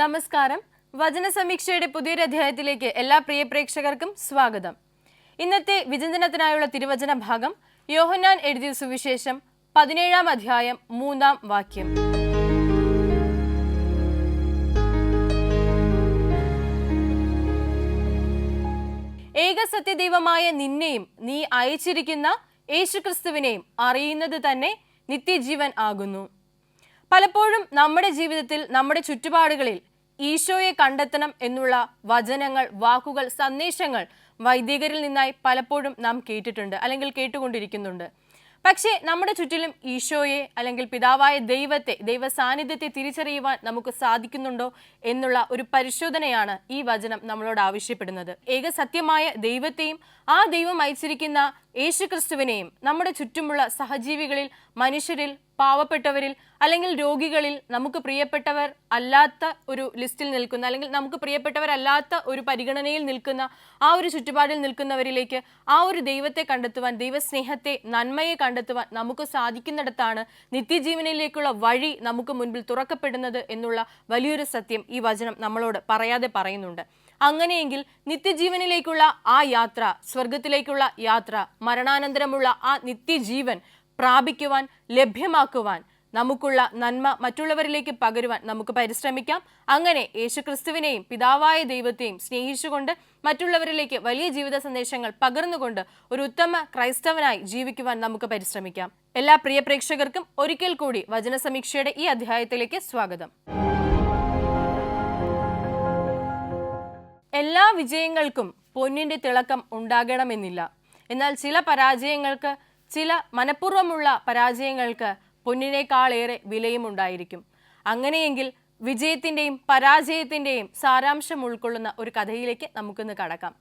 നമസ്കാരം. വചന സമീക്ഷയുടെ പുതിയൊരു അധ്യായത്തിലേക്ക് എല്ലാ പ്രിയ പ്രേക്ഷകർക്കും സ്വാഗതം. ഇന്നത്തെ വിചിന്തനത്തിനായുള്ള തിരുവചന ഭാഗം യോഹന്നാൻ എഴുതിയ സുവിശേഷം 17-ാം അധ്യായം 3-ാം വാക്യം. ഏക സത്യദൈവമായ നിന്നെയും നീ അയച്ചിരിക്കുന്ന യേശുക്രിസ്തുവിനെയും അറിയുന്നത് തന്നെ നിത്യജീവൻ ആകുന്നു. പലപ്പോഴും നമ്മുടെ ജീവിതത്തിൽ, നമ്മുടെ ചുറ്റുപാടുകളിൽ ഈശോയെ കണ്ടെത്തണം എന്നുള്ള വചനങ്ങൾ, വാക്കുകൾ, സന്ദേശങ്ങൾ വൈദികരിൽ നിന്നായി പലപ്പോഴും നാം കേട്ടിട്ടുണ്ട് അല്ലെങ്കിൽ കേട്ടുകൊണ്ടിരിക്കുന്നുണ്ട്. പക്ഷേ നമ്മുടെ ചുറ്റിലും ഈശോയെ അല്ലെങ്കിൽ പിതാവായ ദൈവത്തെ, ദൈവ സാന്നിധ്യത്തെ തിരിച്ചറിയുവാൻ നമുക്ക് സാധിക്കുന്നുണ്ടോ എന്നുള്ള ഒരു പരിശോധനയാണ് ഈ വചനം നമ്മളോട് ആവശ്യപ്പെടുന്നത്. ഏക സത്യമായ ദൈവത്തെയും ആ ദൈവം അയച്ചിരിക്കുന്ന യേശുക്രിസ്തുവിനെയും നമ്മുടെ ചുറ്റുമുള്ള സഹജീവികളിൽ, മനുഷ്യരിൽ, പാവപ്പെട്ടവരിൽ അല്ലെങ്കിൽ രോഗികളിൽ, നമുക്ക് പ്രിയപ്പെട്ടവർ അല്ലാത്ത ഒരു ലിസ്റ്റിൽ നിൽക്കുന്ന അല്ലെങ്കിൽ നമുക്ക് പ്രിയപ്പെട്ടവരല്ലാത്ത ഒരു പരിഗണനയിൽ നിൽക്കുന്ന ആ ഒരു ചുറ്റുപാടിൽ നിൽക്കുന്നവരിലേക്ക് ആ ഒരു ദൈവത്തെ കണ്ടെത്തുവാൻ, ദൈവസ്നേഹത്തെ, നന്മയെ കണ്ടെത്തുവാൻ നമുക്ക് സാധിക്കുന്നിടത്താണ് നിത്യജീവനിലേക്കുള്ള വഴി നമുക്ക് മുൻപിൽ തുറക്കപ്പെടുന്നത് എന്നുള്ള വലിയൊരു സത്യം ഈ വചനം നമ്മളോട് പറയാതെ പറയുന്നുണ്ട്. അങ്ങനെയെങ്കിൽ നിത്യജീവനിലേക്കുള്ള ആ യാത്ര, സ്വർഗത്തിലേക്കുള്ള യാത്ര, മരണാനന്തരമുള്ള ആ നിത്യജീവൻ പ്രാപിക്കുവാൻ, ലഭ്യമാക്കുവാൻ, നമുക്കുള്ള നന്മ മറ്റുള്ളവരിലേക്ക് പകരുവാൻ നമുക്ക് പരിശ്രമിക്കാം. അങ്ങനെ യേശുക്രിസ്തുവിനെയും പിതാവായ ദൈവത്തെയും സ്നേഹിച്ചുകൊണ്ട് മറ്റുള്ളവരിലേക്ക് വലിയ ജീവിത സന്ദേശങ്ങൾ പകർന്നുകൊണ്ട് ഒരു ഉത്തമ ക്രൈസ്തവനായി ജീവിക്കുവാൻ നമുക്ക് പരിശ്രമിക്കാം. എല്ലാ പ്രിയ പ്രേക്ഷകർക്കും ഒരിക്കൽ കൂടി വചന സമീക്ഷയുടെ ഈ അധ്യായത്തിലേക്ക് സ്വാഗതം. എല്ലാ വിജയങ്ങൾക്കും പൊന്നിന്റെ തിളക്കം ഉണ്ടാകണമെന്നില്ല. എന്നാൽ ചില പരാജയങ്ങൾക്ക്, ചില മനഃപൂർവ്വമുള്ള പരാജയങ്ങൾക്ക് പൊന്നിനേക്കാളേറെ വിലയും ഉണ്ടായിരിക്കും. അങ്ങനെയെങ്കിൽ വിജയത്തിൻ്റെയും പരാജയത്തിൻ്റെയും സാരാംശം ഉൾക്കൊള്ളുന്ന ഒരു കഥയിലേക്ക് നമുക്കിന്ന് കടക്കാം.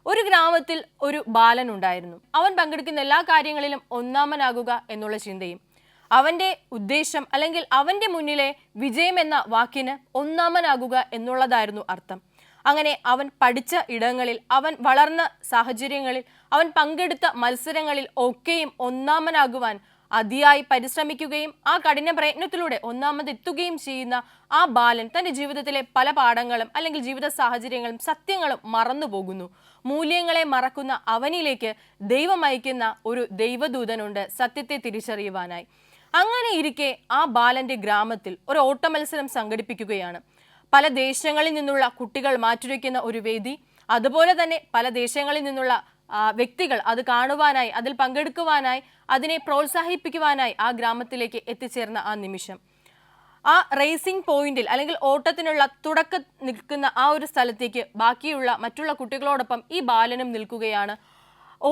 ഒരു ഗ്രാമത്തിൽ ഒരു ബാലൻ ഉണ്ടായിരുന്നു. അവൻ പങ്കെടുക്കുന്ന എല്ലാ കാര്യങ്ങളിലും ഒന്നാമനാകുക എന്നുള്ള ചിന്തയും. അവൻ്റെ ഉദ്ദേശം അല്ലെങ്കിൽ അവൻ്റെ മുന്നിലെ വിജയം എന്ന വാക്കിന് ഒന്നാമനാകുക എന്നുള്ളതായിരുന്നു അർത്ഥം. അങ്ങനെ അവൻ പഠിച്ച ഇടങ്ങളിൽ, അവൻ വളർന്ന സാഹചര്യങ്ങളിൽ, അവൻ പങ്കെടുത്ത മത്സരങ്ങളിൽ ഒക്കെയും ഒന്നാമനാകുവാൻ അതിയായി പരിശ്രമിക്കുകയും ആ കഠിന പ്രയത്നത്തിലൂടെ ഒന്നാമതെത്തുകയും ചെയ്യുന്ന ആ ബാലൻ തൻ്റെ ജീവിതത്തിലെ പല പാഠങ്ങളും അല്ലെങ്കിൽ ജീവിത സാഹചര്യങ്ങളും സത്യങ്ങളും മറന്നു പോകുന്നു. മൂല്യങ്ങളെ മറക്കുന്ന അവനിലേക്ക് ദൈവം അയക്കുന്ന ഒരു ദൈവദൂതനുണ്ട് സത്യത്തെ തിരിച്ചറിയുവാനായി. അങ്ങനെ ഇരിക്കെ ആ ബാലന്റെ ഗ്രാമത്തിൽ ഒരു ഓട്ടമത്സരം സംഘടിപ്പിക്കുകയാണ്. പല ദേശങ്ങളിൽ നിന്നുള്ള കുട്ടികൾ മാറ്റുരയ്ക്കുന്ന ഒരു വേദി, അതുപോലെ തന്നെ പല ദേശങ്ങളിൽ നിന്നുള്ള വ്യക്തികൾ അത് കാണുവാനായി, അതിൽ പങ്കെടുക്കുവാനായി, അതിനെ പ്രോത്സാഹിപ്പിക്കുവാനായി ആ ഗ്രാമത്തിലേക്ക് എത്തിച്ചേർന്ന ആ നിമിഷം, ആ റേസിംഗ് പോയിന്റിൽ അല്ലെങ്കിൽ ഓട്ടത്തിനുള്ള തുടക്കം നിൽക്കുന്ന ആ ഒരു സ്ഥലത്തേക്ക് ബാക്കിയുള്ള മറ്റുള്ള കുട്ടികളോടൊപ്പം ഈ ബാലനും നിൽക്കുകയാണ്.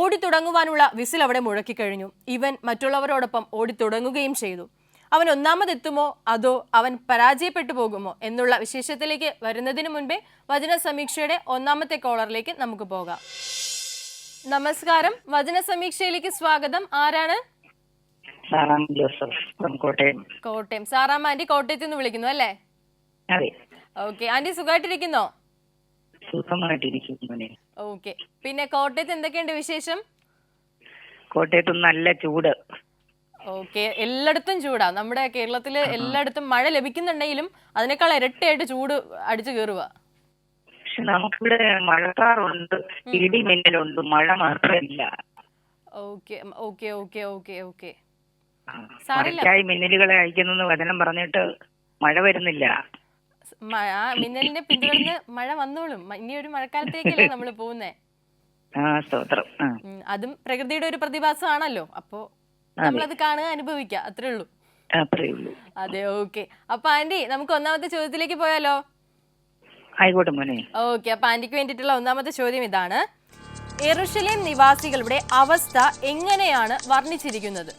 ഓടിത്തുടങ്ങുവാനുള്ള വിസിൽ അവിടെ മുഴക്കിക്കഴിഞ്ഞു. ഇവൻ മറ്റുള്ളവരോടൊപ്പം ഓടിത്തുടങ്ങുകയും ചെയ്തു. അവൻ ഒന്നാമതെത്തുമോ അതോ അവൻ പരാജയപ്പെട്ടു പോകുമോ എന്നുള്ള വിശേഷത്തിലേക്ക് വരുന്നതിന് മുൻപേ വചന സമീക്ഷയുടെ ഒന്നാമത്തെ കോളറിലേക്ക് നമുക്ക് പോകാം. നമസ്കാരം. വചന സമീക്ഷയിലേക്ക് സ്വാഗതം. ആരാണ്? കോട്ടയം. സാറാമ്മ ആന്റി കോട്ടയത്ത് നിന്ന് വിളിക്കുന്നു അല്ലേ? ഓക്കെ. ആന്റി സുഖമായിട്ടിരിക്കുന്നോ? ഓക്കെ. പിന്നെ കോട്ടയത്ത് എന്തൊക്കെയുണ്ട് വിശേഷം? കോട്ടയത്ത് നല്ല ചൂട്. ഓക്കെ. എല്ലായിടത്തും ചൂടാ. നമ്മുടെ കേരളത്തില് എല്ലായിടത്തും മഴ ലഭിക്കുന്നുണ്ടെങ്കിലും അതിനേക്കാൾ ഇരട്ടിയായിട്ട് ചൂട് അടിച്ചു കയറുക. പക്ഷെ നമുക്കിവിടെ മഴക്കാറുണ്ട്, ഇടിമിന്നലുണ്ട്, മഴ മാത്രമില്ല. Okay okay okay okay okay. മിന്നലുകളെ അയക്കുന്നു വചനം പറഞ്ഞിട്ട് മഴ വരുന്നില്ല. മിന്നലിനെ പിന്തുടർന്ന് മഴ വന്നോളും. ഇനി ഒരു മഴക്കാലത്തേക്കല്ലേ നമ്മൾ പോകുന്നേ. അതും പ്രകൃതിയുടെ ഒരു പ്രതിഭാസമാണല്ലോ. അപ്പോ നമ്മളത് കാണുക, അനുഭവിക്കുക, അത്രേ ഉള്ളൂ. അതെ. ഓക്കെ. അപ്പൊ ആന്റി, നമുക്ക് ഒന്നാമത്തെ ചോദ്യത്തിലേക്ക് പോയാലോ? ആയിക്കോട്ടെ മോനെ. ഓക്കെ. അപ്പൊ ആന്റിക്ക് വേണ്ടിയിട്ടുള്ള ഒന്നാമത്തെ ചോദ്യം ഇതാണ്: യെരൂശലേം നിവാസികളുടെ അവസ്ഥ എങ്ങനെയാണ് വർണ്ണിച്ചിരിക്കുന്നത്?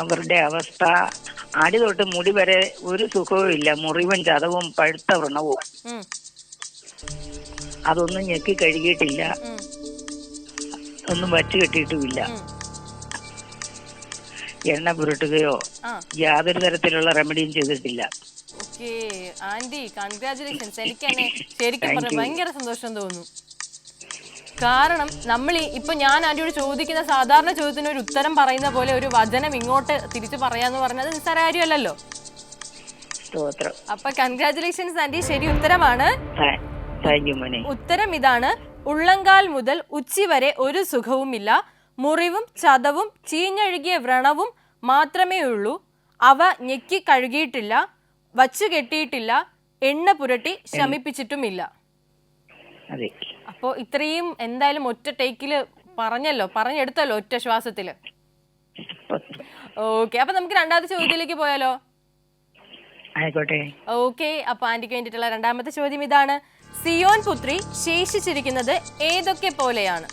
അവരുടെ അവസ്ഥ അടി തൊട്ട് മുടി വരെ ഒരു സുഖവും ഇല്ല. മുറിവും ചതവും പഴുത്ത വ്രണവും. അതൊന്നും ഞെക്കി കഴുകിയിട്ടില്ല, ഒന്നും വച്ചു കെട്ടിയിട്ടുമില്ല. എണ്ണ പുരട്ടുകയോ യാതൊരു തരത്തിലുള്ള റെമഡിയും ചെയ്തിട്ടില്ല. Aunty congratulations. എനിക്ക് തന്നെ ശരിക്കും ഭയങ്കര സന്തോഷം തോന്നുന്നു. കാരണം നമ്മൾ ഇപ്പൊ ഞാൻ ആന്റിയോട് ചോദിക്കുന്ന സാധാരണ ചോദ്യത്തിന് ഒരു ഉത്തരം പറയുന്ന പോലെ ഒരു വചനം ഇങ്ങോട്ട് തിരിച്ചു പറയാന്ന് പറഞ്ഞത് നിസ്സാര കാര്യമല്ലല്ലോ. സ്തോത്രം. അപ്പൊ കൺഗ്രാറ്റുലേഷൻസ് ആന്റി, ശരി ഉത്തരമാണ്. താങ്ക് യു മോനെ. ഉത്തരം ഇതാണ്. ഉള്ളങ്കാൽ മുതൽ ഉച്ചി വരെ ഒരു സുഖവുമില്ല. മുറിവും ചതവും ചീഞ്ഞഴുകിയ വ്രണവും മാത്രമേ ഉള്ളൂ. അവ ഞെക്കി കഴുകിയിട്ടില്ല, വച്ചു കെട്ടിയിട്ടില്ല, എണ്ണ പുരട്ടി ശമിപ്പിച്ചിട്ടുമില്ല. അപ്പോ ഇത്രയും എന്തായാലും ഒറ്റ ടേക്കില് പറഞ്ഞെടുത്തല്ലോ, ഒറ്റ ശ്വാസത്തില്. ഓക്കെ, അപ്പൊ നമുക്ക് രണ്ടാമത്തെ ചോദ്യത്തിലേക്ക് പോയാലോ? ആയിക്കോട്ടെ. ഓക്കെ, അപ്പൊ ആന്റിക്ക് വേണ്ടിയിട്ടുള്ള രണ്ടാമത്തെ ചോദ്യം ഇതാണ്. സിയോൻ പുത്രി ശേഷിച്ചിരിക്കുന്നത് ഏതൊക്കെ പോലെയാണ്?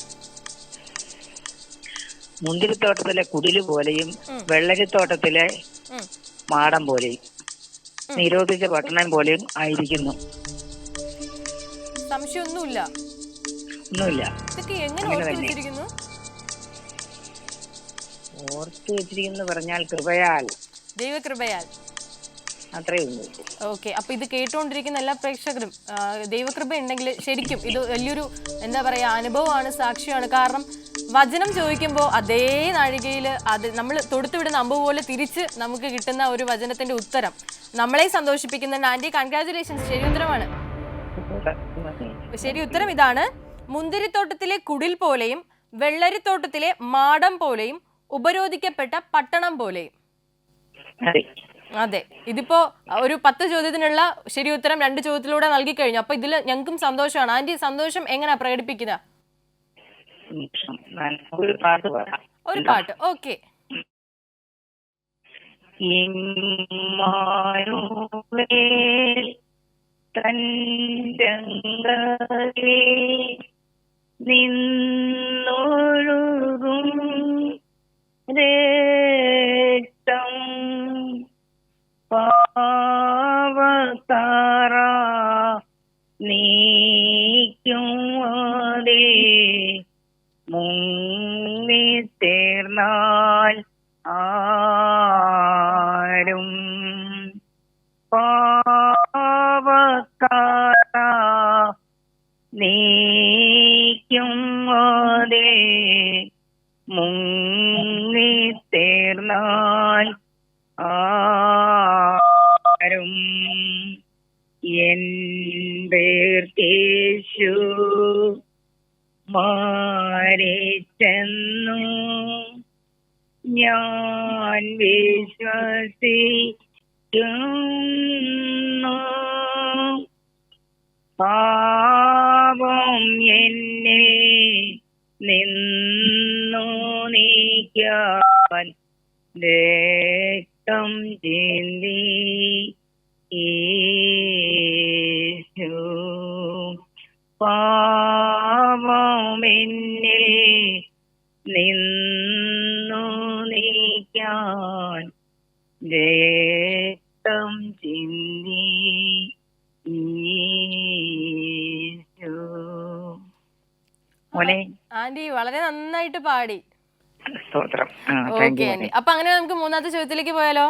മുന്തിരിത്തോട്ടത്തിലെ കുടില് പോലെയും വെള്ളരിത്തോട്ടത്തിലെ മാടം പോലെയും നിരോധിച്ച പട്ടണം പോലെയും ആയിരിക്കുന്നു. സംശയമൊന്നുമില്ല. ഇതൊക്കെ എങ്ങനെ ഓർത്തു വെച്ചിരിക്കുന്നു പറഞ്ഞാൽ കൃപയാൽ, ദൈവകൃപയാൽ. അത്രേ ഉള്ളൂ. ഓക്കെ, അപ്പൊ ഇത് കേട്ടുകൊണ്ടിരിക്കുന്ന എല്ലാ പ്രേക്ഷകരും ദൈവകൃപ ഉണ്ടെങ്കിൽ ശരിക്കും ഇത് വലിയൊരു എന്താ പറയാ അനുഭവമാണ്, സാക്ഷിയാണ്. കാരണം വചനം ചോദിക്കുമ്പോൾ അതേ നാഴികയിൽ അത് നമ്മൾ തൊടുത്തുവിടുന്ന അമ്പ് പോലെ തിരിച്ച് നമുക്ക് കിട്ടുന്ന ഒരു വചനത്തിന്റെ ഉത്തരം നമ്മളെ സന്തോഷിപ്പിക്കുന്നുണ്ട്. ആന്റി കൺഗ്രാറ്റുലേഷൻസ്, ശരി ഉത്തരമാണ്. ശരി ഉത്തരം ഇതാണ്. മുന്തിരിത്തോട്ടത്തിലെ കുടിൽ പോലെയും വെള്ളരിത്തോട്ടത്തിലെ മാടം പോലെയും ഉപരോധിക്കപ്പെട്ട പട്ടണം പോലെയും. അതെ, ഇതിപ്പോ ഒരു 10 ചോദ്യത്തിനുള്ള ശരി ഉത്തരം 2 ചോദ്യത്തിലൂടെ നൽകി കഴിഞ്ഞു. അപ്പൊ ഇതിൽ ഞങ്ങൾക്കും സന്തോഷമാണ്. ആന്റി സന്തോഷം എങ്ങനെയാ പ്രകടിപ്പിക്കുക? ഒരു പാട്ട്. ഓക്കെ. നിന്നൊഴുകും രക്തം പാവത്താറ നീക്കും അതേ മുങ്ങിത്തേർന്നാൽ ആരും പാവത്താറ നീക്കും അതേ മുങ്ങിത്തേർന്നാൽ ആരും എൻ പേർക്കേശു മാറിച്ചെന്നു ഞാൻ വിശ്വസിക്കുന്നു. പാപം എന്നെ നിന്നു നീക്കാൻ രക്തം ചിന്തി യേശു. പാപം എന്നെ നിന്നു നീക്കാൻ രക്തം ചിന്തി യേശു. മോനെ, ആന്റി വളരെ നന്നായിട്ട് പാടി. സ്തോത്രം. ഓക്കെ ആന്റി, അപ്പൊ അങ്ങനെ നമുക്ക് മൂന്നാമത്തെ ചോദ്യത്തിലേക്ക് പോയാലോ?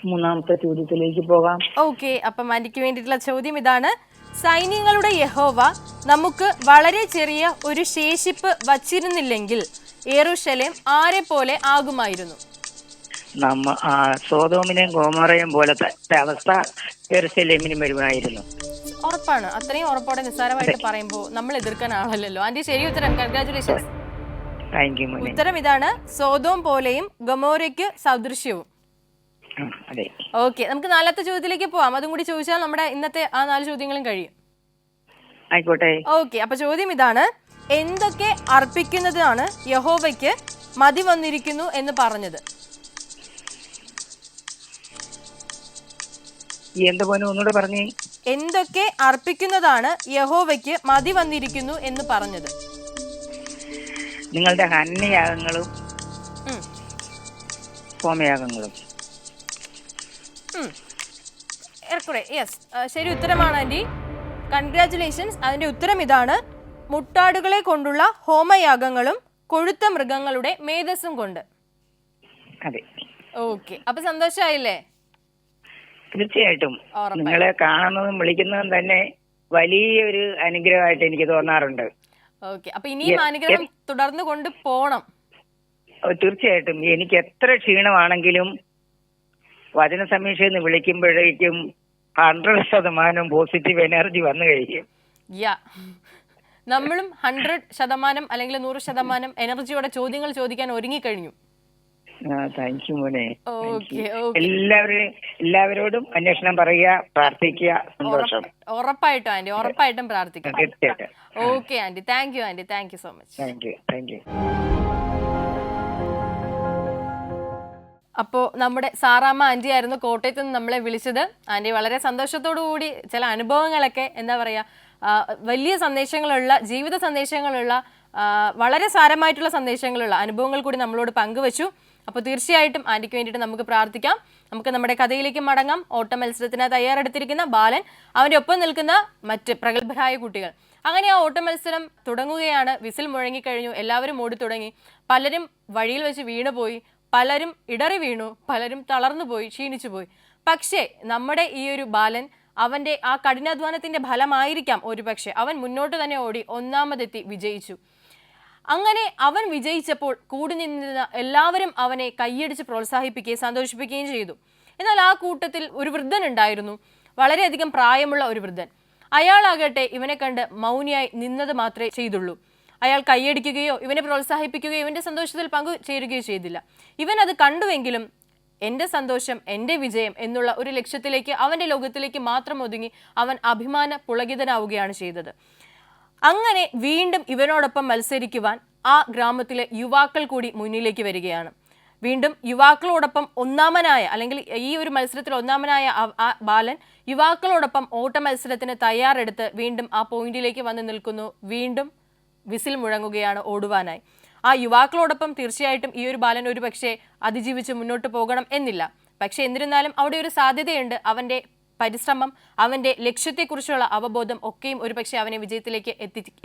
മൂന്നാമത്തെ ചോദ്യത്തിലേക്ക് പോകാം. ഓക്കെ, അപ്പം ആന്റിക്ക് വേണ്ടിയിട്ടുള്ള ചോദ്യം ഇതാണ്. സൈന്യങ്ങളുടെ യഹോവ നമുക്ക് വളരെ ചെറിയ ഒരു ശേഷിപ്പ് വച്ചിരുന്നില്ലെങ്കിൽ യെരൂശലേം ആരെ പോലെ ആകുമായിരുന്നു? സോദോമിനെയും ഗോമോറയും പോലത്തെ അവസ്ഥ യെരൂശലേമിനും വരുമായിരുന്നു. ഉറപ്പാണ്. അത്രയും ഉറപ്പോടെ നിസ്സാരമായിട്ട് പറയുമ്പോൾ നമ്മൾ എതിർക്കാൻ ആളല്ലോ. ആന്റി ശരി ഉത്തരം, കൺഗ്രാറ്റുലേഷൻസ്. ഉത്തരം ഇതാണ്. സോദോം പോലെയും ഗൊമോരയ്ക്ക് സദൃശ്യവും. ഓക്കെ, നമുക്ക് നാലാമത്തെ ചോദ്യത്തിലേക്ക് പോവാം. അതും കൂടി ചോദിച്ചാൽ നമ്മുടെ ഇന്നത്തെ ആ 4 ചോദ്യങ്ങളും കഴിയും. ആയിക്കോട്ടെ. ഓക്കെ, അപ്പൊ ചോദ്യം ഇതാണ്. എന്തൊക്കെ അർപ്പിക്കുന്നതാണ് യഹോവയ്ക്ക് മതി വന്നിരിക്കുന്നു എന്ന് പറഞ്ഞത്? എന്തൊക്കെ അർപ്പിക്കുന്നതാണ് യഹോവയ്ക്ക് മതി വന്നിരിക്കുന്നു എന്ന് പറഞ്ഞത്? നിങ്ങളുടെ ഹന്യയാഗങ്ങളും ഹോമയാഗങ്ങളും. യെസ്, ശരി ഉത്തരമാണ് ആന്റി. കൺഗ്രാറ്റുലേഷൻസ്. അതിന്റെ ഉത്തരം ഇതാണ്. മുട്ടാടുകളെ കൊണ്ടുള്ള ഹോമയാഗങ്ങളും കൊഴുത്ത മൃഗങ്ങളുടെ മേധസ്സും കൊണ്ട്. ഓക്കെ, അപ്പൊ സന്തോഷായില്ലേ? തീർച്ചയായിട്ടും. നിങ്ങളെ കാണുന്നതും വിളിക്കുന്നതും തന്നെ വലിയൊരു അനുഗ്രഹമായിട്ട് എനിക്ക് തോന്നാറുണ്ട്. ഓക്കെ, അപ്പൊ ഇനിയും അനുഗ്രഹം തുടർന്ന് കൊണ്ട് പോണം. തീർച്ചയായിട്ടും. എനിക്ക് എത്ര ക്ഷീണമാണെങ്കിലും വചന സമീക്ഷയെന്ന് വിളിക്കുമ്പോഴേക്കും 100% പോസിറ്റീവ് എനർജി വന്നു കഴിയും. യാ, നമ്മളും 100% അല്ലെങ്കിൽ 100% എനർജിയോടെ ചോദ്യങ്ങൾ ചോദിക്കാൻ ഒരുങ്ങിക്കഴിഞ്ഞു. താങ്ക് യു മോനെ. ഓക്കെ, എല്ലാവരോടും അന്വേഷണം പറയുക, പ്രാർത്ഥിക്കുക. സന്തോഷം. ഉറപ്പായിട്ടും ആന്റി, ഉറപ്പായിട്ടും പ്രാർത്ഥിക്കാം. തീർച്ചയായിട്ടും. Okay aunty, thank you aunty, thank you so much. Thank you. അപ്പോൾ നമ്മുടെ സാറാമ്മ ആന്റി ആയിരുന്നു കോട്ടയത്ത് നിന്ന് നമ്മളെ വിളിച്ചത്. ആന്റി വളരെ സന്തോഷത്തോടു കൂടി ചില അനുഭവങ്ങളൊക്കെ എന്താ പറയുക, വലിയ സന്ദേശങ്ങളുള്ള, ജീവിത സന്ദേശങ്ങളുള്ള, വളരെ സാരമായിട്ടുള്ള സന്ദേശങ്ങളുള്ള അനുഭവങ്ങൾ കൂടി നമ്മളോട് പങ്കുവച്ചു. അപ്പോൾ തീർച്ചയായിട്ടും ആന്റിക്ക് വേണ്ടിയിട്ട് നമുക്ക് പ്രാർത്ഥിക്കാം. നമുക്ക് നമ്മുടെ കഥയിലേക്ക് മടങ്ങാം. ഓട്ട മത്സരത്തിന് തയ്യാറെടുത്തിരിക്കുന്ന ബാലൻ, അവൻ്റെ ഒപ്പം നിൽക്കുന്ന മറ്റ് പ്രഗത്ഭരായ കുട്ടികൾ. അങ്ങനെ ആ ഓട്ട മത്സരം തുടങ്ങുകയാണ്. വിസിൽ മുഴങ്ങിക്കഴിഞ്ഞു, എല്ലാവരും ഓടി തുടങ്ങി. പലരും വഴിയിൽ വെച്ച് വീണുപോയി, പലരും ഇടറി വീണു, പലരും തളർന്നുപോയി, ക്ഷീണിച്ചുപോയി. പക്ഷേ നമ്മുടെ ഈ ഒരു ബാലൻ, അവൻ്റെ ആ കഠിനാധ്വാനത്തിൻ്റെ ഫലമായിരിക്കാം ഒരുപക്ഷെ അവൻ മുന്നോട്ട് തന്നെ ഓടി ഒന്നാമതെത്തി വിജയിച്ചു. അങ്ങനെ അവൻ വിജയിച്ചപ്പോൾ കൂടി നിന്നിരുന്ന എല്ലാവരും അവനെ കൈയടിച്ച് പ്രോത്സാഹിപ്പിക്കുകയും സന്തോഷിപ്പിക്കുകയും ചെയ്തു. എന്നാൽ ആ കൂട്ടത്തിൽ ഒരു വൃദ്ധൻ ഉണ്ടായിരുന്നു, വളരെയധികം പ്രായമുള്ള ഒരു വൃദ്ധൻ. അയാളാകട്ടെ ഇവനെ കണ്ട് മൗനിയായി നിന്നത് മാത്രമേ ചെയ്തുള്ളൂ. അയാൾ കൈയടിക്കുകയോ ഇവനെ പ്രോത്സാഹിപ്പിക്കുകയോ ഇവൻ്റെ സന്തോഷത്തിൽ പങ്കുചേരുകയോ ചെയ്തില്ല. ഇവൻ അത് കണ്ടുവെങ്കിലും എൻ്റെ സന്തോഷം, എൻ്റെ വിജയം എന്നുള്ള ഒരു ലക്ഷ്യത്തിലേക്ക്, അവൻ്റെ ലോകത്തിലേക്ക് മാത്രം ഒതുങ്ങി അവൻ അഭിമാന പുളകിതനാവുകയാണ് ചെയ്തത്. അങ്ങനെ വീണ്ടും ഇവനോടൊപ്പം മത്സരിക്കുവാൻ ആ ഗ്രാമത്തിലെ യുവാക്കൾ കൂടി മുന്നിലേക്ക് വരികയാണ്. വീണ്ടും യുവാക്കളോടൊപ്പം ഒന്നാമനായ, അല്ലെങ്കിൽ ഈ ഒരു മത്സരത്തിൽ ഒന്നാമനായ ആ ബാലൻ യുവാക്കളോടൊപ്പം ഓട്ട മത്സരത്തിന് തയ്യാറെടുത്ത് വീണ്ടും ആ പോയിന്റിലേക്ക് വന്ന് നിൽക്കുന്നു. വീണ്ടും വിസിൽ മുഴങ്ങുകയാണ് ഓടുവാനായി. ആ യുവാക്കളോടൊപ്പം തീർച്ചയായിട്ടും ഈ ഒരു ബാലൻ ഒരു പക്ഷേ അതിജീവിച്ച് മുന്നോട്ട് പോകണം എന്നില്ല. പക്ഷെ എന്നിരുന്നാലും അവിടെ ഒരു സാധ്യതയുണ്ട്. അവൻ്റെ പരിശ്രമം, അവൻ്റെ ലക്ഷ്യത്തെക്കുറിച്ചുള്ള അവബോധം ഒക്കെയും ഒരുപക്ഷെ അവനെ വിജയത്തിലേക്ക്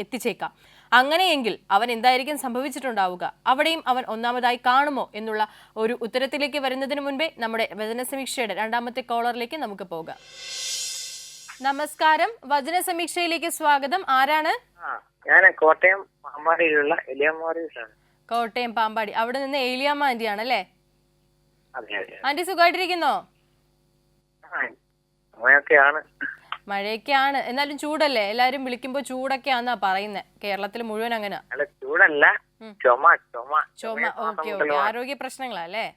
എത്തിച്ചേക്കാം. അങ്ങനെയെങ്കിൽ അവൻ എന്തായിരിക്കും സംഭവിച്ചിട്ടുണ്ടാവുക? അവിടെയും അവൻ ഒന്നാമതായി കാണുമോ എന്നുള്ള ഒരു ഉത്തരത്തിലേക്ക് വരുന്നതിന് മുൻപേ നമ്മുടെ വചന സമീക്ഷയുടെ രണ്ടാമത്തെ കോളറിലേക്ക് നമുക്ക് പോകാം. നമസ്കാരം, വചന സമീക്ഷയിലേക്ക് സ്വാഗതം. ആരാണ്? ഞാൻ കോട്ടയം പാമ്പാടിയിലുള്ള എലിയാമ്മോറിയാണ്. കോട്ടയം പാമ്പാടി, അവിടെ നിന്ന് ഏലിയാമ്മ ആന്റി ആണല്ലേ? ആന്റി സുഖമായിട്ടിരിക്കുന്നോ? മഴയൊക്കെയാണ്, എന്നാലും ചൂടല്ലേ? എല്ലാരും വിളിക്കുമ്പോ ചൂടൊക്കെയാന്നാ പറയുന്നത്. കേരളത്തിൽ മുഴുവൻ അങ്ങനെ ചൂടല്ല, ചുമ. ഓക്കെ ഓക്കെ, ആരോഗ്യ പ്രശ്നങ്ങളല്ലേ?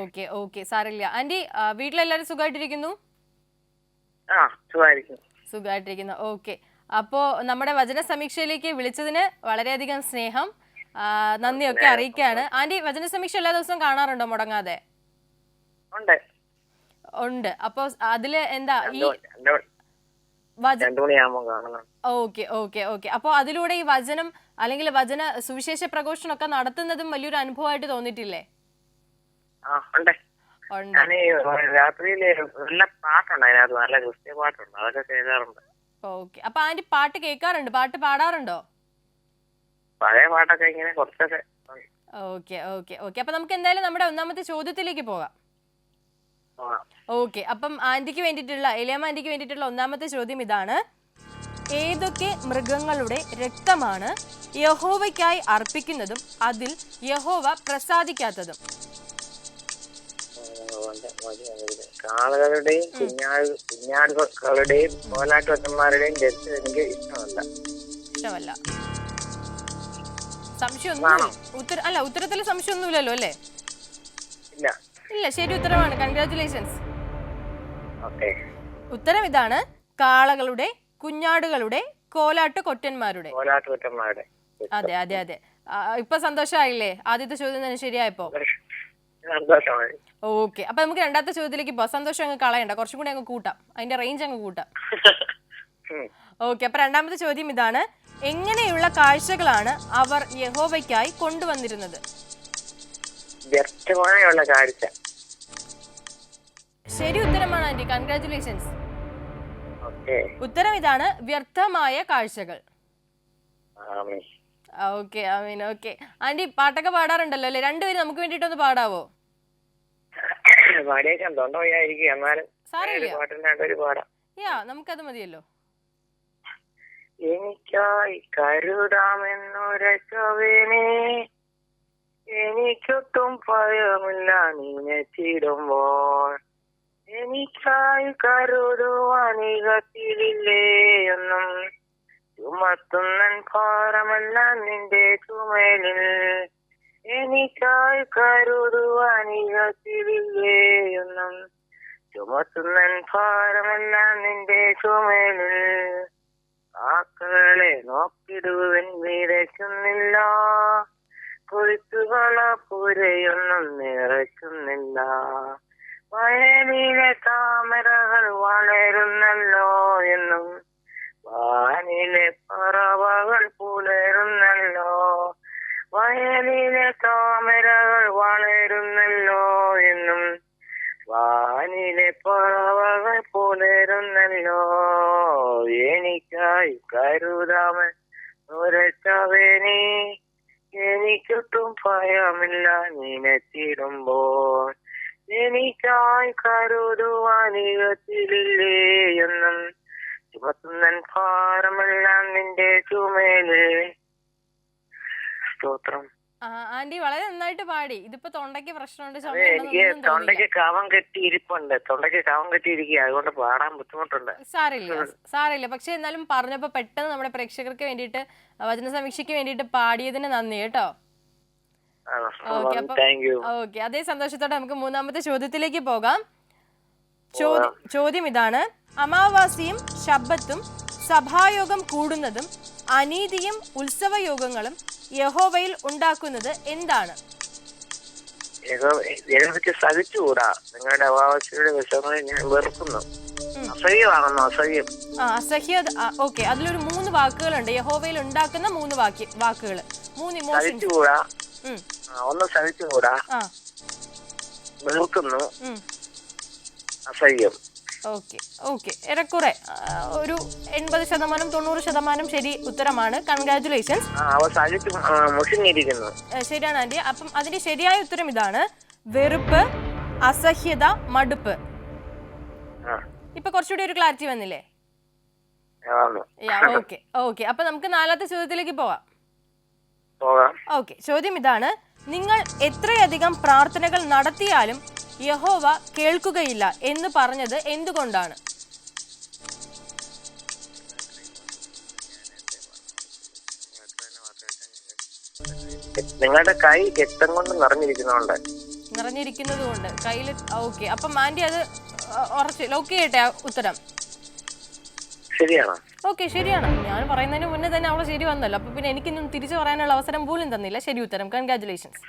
ഓക്കെ ഓക്കെ, സാറില്ല. ആന്റി, വീട്ടിലെല്ലാരും സുഖമായിട്ടിരിക്കുന്നു? സുഖമായിട്ടിരിക്കുന്നു. ഓക്കെ, അപ്പോ നമ്മുടെ വചന സമീക്ഷയിലേക്ക് വിളിച്ചതിന് വളരെയധികം സ്നേഹം, നന്ദിയൊക്കെ അറിയിക്കാണ്. ആന്റി, വചന സമീക്ഷ എല്ലാ ദിവസവും കാണാറുണ്ടോ മുടങ്ങാതെ? ഉണ്ട്. അപ്പൊ അതില് എന്താ ഈ ഓക്കെ ഓക്കെ ഓക്കെ, അപ്പൊ അതിലൂടെ ഈ വചനം അല്ലെങ്കിൽ വചന സുവിശേഷ പ്രഘോഷണമൊക്കെ നടത്തുന്നതും വലിയൊരു അനുഭവമായിട്ട് തോന്നിയിട്ടില്ലേ? രാത്രിയില് നല്ല പാട്ടുണ്ട്, അതിനകത്ത് നല്ല ക്രിസ്ത്യ പാട്ടുണ്ട്, അതൊക്കെ കേൾക്കാറുണ്ട്. ഓക്കെ, അപ്പൊ ആന്റി പാട്ട് കേൾക്കാറുണ്ട്, പാട്ട് പാടാറുണ്ടോ? പഴയ പാട്ടൊക്കെ ഇങ്ങനെ കുറച്ചൊക്കെ. ഓക്കെ ഓക്കെ ഓക്കെ, അപ്പൊ നമുക്ക് എന്തായാലും നമ്മുടെ ഒന്നാമത്തെ ചോദ്യത്തിലേക്ക് പോകാം. ഓക്കെ, അപ്പം ആന്റിക്ക് വേണ്ടിയിട്ടുള്ള, എലിയാമ്മ ആന്റിക്ക് വേണ്ടിയിട്ടുള്ള ഒന്നാമത്തെ ചോദ്യം ഇതാണ്: ഏതൊക്കെ മൃഗങ്ങളുടെ രക്തമാണ് യഹോവയ്ക്കായി അർപ്പിക്കുന്നതും അതിൽ യഹോവ പ്രസാദിക്കാത്തതും? കാളകളുടെയും കുഞ്ഞാടുകളുടെയും കോലാട്ടുവച്ചന്മാരുടെയും രക്തം എനിക്ക് ഇഷ്ടമല്ല. സംശയമൊന്നും ഉത്തരത്തിൽ സംശയമൊന്നുമില്ലല്ലോ അല്ലേ? ഇല്ല, ശരി ഉത്തരവാണ്. കൺഗ്രാറ്റുലേഷൻസ്. ഉത്തരം ഇതാണ്: കാളകളുടെ, കുഞ്ഞാടുകളുടെ, കോലാട്ടുകൊറ്റന്മാരുടെ. അതെ അതെ അതെ. ഇപ്പൊ സന്തോഷമായില്ലേ ആദ്യത്തെ ചോദ്യം തന്നെ ശരിയായപ്പോ? ഓക്കെ, അപ്പൊ നമുക്ക് രണ്ടാമത്തെ ചോദ്യത്തിലേക്ക് പോവാം. സന്തോഷം അങ്ങ് കളയണ്ട, കുറച്ചും കൂടി അങ്ങ് കൂട്ടാം, അതിന്റെ റേഞ്ച് അങ്ങ് കൂട്ടാം. ഓക്കെ, അപ്പൊ രണ്ടാമത്തെ ചോദ്യം ഇതാണ്: എങ്ങനെയുള്ള കാഴ്ചകളാണ് അവർ യഹോവയ്ക്കായി കൊണ്ടുവന്നിരുന്നത്? വ്യക്തമായുള്ള കാഴ്ച. ശരി ഉത്തരമാണ് ആന്റി, കൺഗ്രാറ്റുലേഷൻസ്. ഉത്തരം ഇതാണ്: വ്യർത്ഥമായ കാഴ്ചകൾ. ഓക്കെ, ആമീൻ. ഓക്കെ ആന്റി, പാട്ടൊക്കെ പാടാറുണ്ടല്ലോ അല്ലേ? രണ്ടുപേരും നമുക്ക് വേണ്ടിട്ടൊന്ന് പാടാവോ? നമുക്കത് മതിയല്ലോ. എനിക്കായി കരുതാമെന്നൊരച്ചവനെ, എനിക്കൊട്ടും ഭയമില്ല നീനെത്തിടുമ്പോൾ. എനിക്കായി കരുതുവാനികത്തിലില്ലേ എന്നും. ചുമത്തുന്നൻ ഭാരമല്ല നിന്റെ ചുമലിൽ. എനിക്കായി കരുതുവാനികത്തിലില്ലേ എന്നും. ചുമത്തുന്നൻ ഭാരമല്ല നിന്റെ ചുമലിൽ. കാക്കകളെ നോക്കിടുവൻ വിതയ്ക്കുന്നില്ല. കൊയ്ത്തുകള പുരയൊന്നും നിറയ്ക്കുന്നില്ല. വയലിലെ താമരകൾ വളരുന്നല്ലോ എന്നും. വാനിലെ പറവകൾ പുലരുന്നല്ലോ. വയലിലെ താമരകൾ വളരുന്നല്ലോ എന്നും. വാനിലെ പറവകൾ പുലരുന്നല്ലോ. എനിക്കായി കരുതാമൻ ഉരച്ചവനെ. എനിക്കൊട്ടും ഭയമില്ല നീനെത്തിടുമ്പോൾ. എനിക്കായി കരുതുവാനികത്തിലില്ലേ എന്നും. ചുമത്തുന്നൻ ഭാരമെല്ലാം നിന്റെ ചുമലേ. സ്തോത്രം. ആന്റി വളരെ നന്നായിട്ട് പാടി. ഇതിപ്പോ തൊണ്ടയ്ക്ക് പ്രശ്നമുണ്ട്, എനിക്ക് തൊണ്ടയ്ക്ക് കവം കെട്ടിയിരിപ്പുണ്ട്. തൊണ്ടയ്ക്ക് കവം കെട്ടിയിരിക്കുക, അതുകൊണ്ട് പാടാൻ ബുദ്ധിമുട്ടുണ്ട്. സാരമില്ല. പക്ഷെ എന്നാലും പറഞ്ഞപ്പോ പെട്ടെന്ന് നമ്മുടെ പ്രേക്ഷകർക്ക് വേണ്ടിയിട്ട്, വചന സമീക്ഷയ്ക്ക് വേണ്ടിയിട്ട് പാടിയതിന് നന്ദി കേട്ടോ. ഓക്കെ, അതേ സന്തോഷത്തോടെ നമുക്ക് മൂന്നാമത്തെ ചോദ്യത്തിലേക്ക് പോകാം. ചോദ്യം ഇതാണ്: അമാവാസിയും ശബ്ബത്തും സഭായോഗം കൂടുന്നതും അനീതിയും ഉത്സവയോഗങ്ങളും യഹോവയിൽ ഉണ്ടാക്കുന്നത് എന്താണ്? സഹിച്ചുകൂടാ. നിങ്ങളുടെ അമാവാസിയുടെ വിഷമങ്ങൾ ഞാൻ വെറുക്കുന്നു. അസഹ്യമാണെന്നോ? അസഹ്യം. അസഹ്യത. ഓക്കെ, അതിലൊരു 3 വാക്കുകളുണ്ട്. യഹോവയിൽ ഉണ്ടാക്കുന്ന 3 വാക്കുകൾ, 3 ഇമോഷൻസ്. സഹിച്ചുകൂടാ, ഒന്ന് സഹിച്ചുകൂടാ, വെറുക്കുന്നു, അസഹ്യം. ഓക്കെ, ഏറെക്കുറെ ഒരു 80% 90% ശരി ഉത്തരമാണ്. കൺഗ്രാറ്റുലേഷൻസ്. ശരിയാണ് ആന്റി. അപ്പം അതിന്റെ ശരിയായ ഉത്തരം ഇതാണ്: വെറുപ്പ്, അസഹ്യത, മടുപ്പ്. ഇപ്പൊ കുറച്ചുകൂടി ഒരു ക്ലാരിറ്റി വന്നില്ലേ? ഓക്കെ. അപ്പൊ നമുക്ക് 4ാമത്തെ ചോദ്യത്തിലേക്ക് പോവാം. ഓക്കെ, ചോദ്യം ഇതാണ്: നിങ്ങൾ എത്രയധികം പ്രാർത്ഥനകൾ നടത്തിയാലും യഹോവ കേൾക്കുകയില്ല എന്ന് പറഞ്ഞത് എന്തുകൊണ്ടാണ്? നിങ്ങളുടെ കൈ രക്തം കൊണ്ട് നിറഞ്ഞിരിക്കുന്നത് കൊണ്ട് കയ്യിൽ. ഓക്കെ, അപ്പം ആന്റി അത് ഉറച്ച് ലോക്ക് ചെയ്യട്ടെ ഉത്തരം? ശരിയാണോ? ഓക്കെ, ശരിയാണ്. ഞാൻ പറയുന്നതിന് മുന്നേ തന്നെ അവള് ശരി വന്നല്ലോ. അപ്പൊ പിന്നെ എനിക്കൊന്നും തിരിച്ചു പറയാനുള്ള അവസരം പോലും തന്നില്ല. ശരി ഉത്തരം. കൺഗ്രാറ്റുലേഷൻസ്.